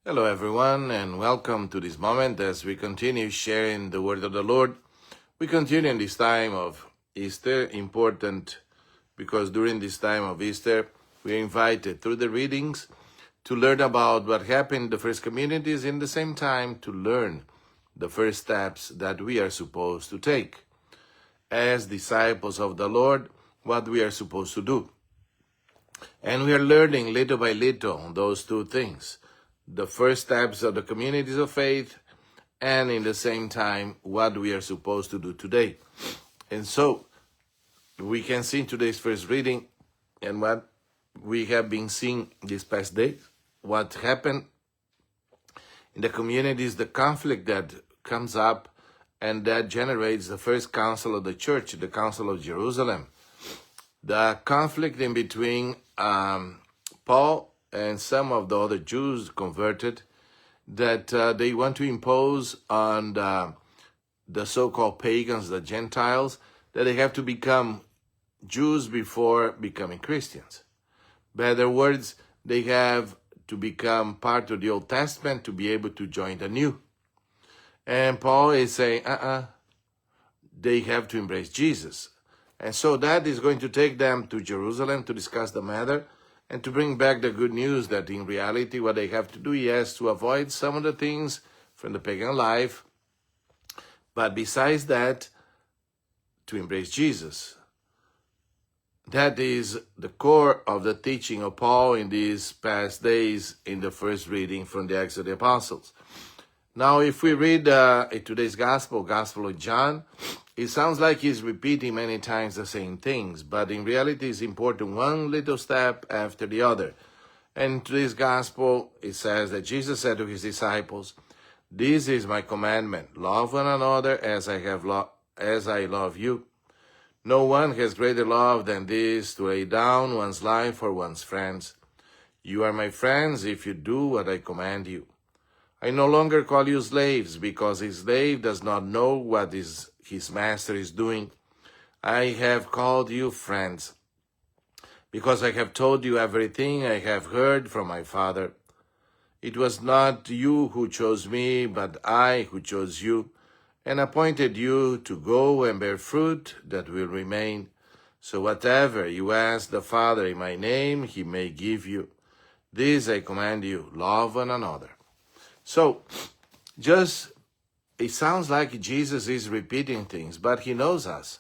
Hello, everyone, and welcome to this moment as we continue sharing the word of the Lord. We continue in this time of Easter, important because during this time of Easter, we are invited through the readings to learn about what happened in the first communities, in the same time to learn the first steps that we are supposed to take as disciples of the Lord, what we are supposed to do. And we are learning little by little those two things. The first steps of the communities of faith, and in the same time, what we are supposed to do today. And so, we can see in today's first reading, and what we have been seeing these past days, what happened in the communities, the conflict that comes up, and that generates the first council of the church, the Council of Jerusalem. The conflict in between Paul and some of the other Jews converted, that they want to impose on the so-called pagans, the Gentiles, that they have to become Jews before becoming Christians. By other words, they have to become part of the Old Testament to be able to join the New. And Paul is saying, they have to embrace Jesus. And so that is going to take them to Jerusalem to discuss the matter, and to bring back the good news that in reality what they have to do is to avoid some of the things from the pagan life, but besides that, to embrace Jesus. That is the core of the teaching of Paul in these past days in the first reading from the Acts of the Apostles. Now, if we read today's Gospel of John, it sounds like he's repeating many times the same things, but in reality it's important one little step after the other. And in today's Gospel, it says that Jesus said to his disciples, "This is my commandment, love one another as I love you. No one has greater love than this, to lay down one's life for one's friends. You are my friends if you do what I command you. I no longer call you slaves, because a slave does not know what his master is doing. I have called you friends, because I have told you everything I have heard from my Father. It was not you who chose me, but I who chose you, and appointed you to go and bear fruit that will remain. So whatever you ask the Father in my name, he may give you. This I command you, love one another." So, it sounds like Jesus is repeating things, but he knows us.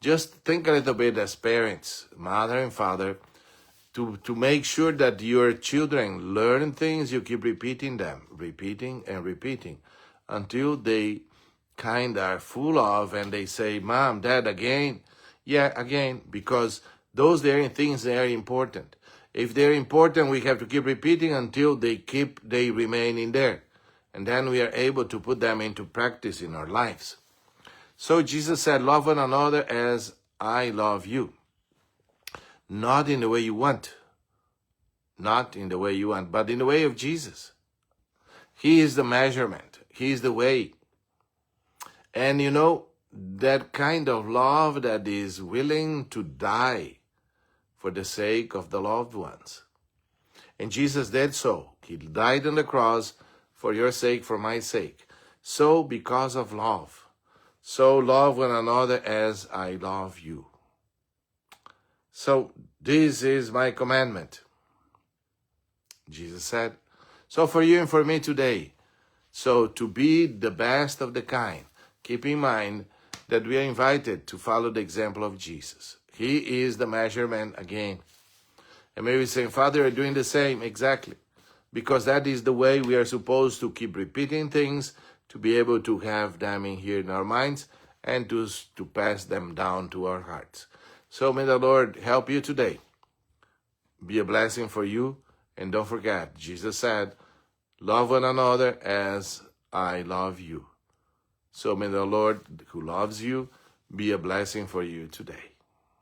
Just think a little bit as parents, mother and father, to make sure that your children learn things, you keep repeating them, repeating and repeating, until they kind of are full of, and they say, "Mom, Dad, again?" Yeah, again, because those things, they are important. If they're important, we have to keep repeating until they remain in there. And then we are able to put them into practice in our lives. So Jesus said, love one another as I love you. Not in the way you want. Not in the way you want, but in the way of Jesus. He is the measurement. He is the way. And that kind of love that is willing to die for the sake of the loved ones. And Jesus did so. He died on the cross for your sake, for my sake. So because of love. So love one another as I love you. So this is my commandment, Jesus said. So for you and for me today, so to be the best of the kind, keep in mind that we are invited to follow the example of Jesus. He is the measurement again. And maybe saying, Father, you're doing the same. Exactly. Because that is the way we are supposed to keep repeating things, to be able to have them in here in our minds, and to pass them down to our hearts. So may the Lord help you today. Be a blessing for you. And don't forget, Jesus said, love one another as I love you. So may the Lord who loves you be a blessing for you today.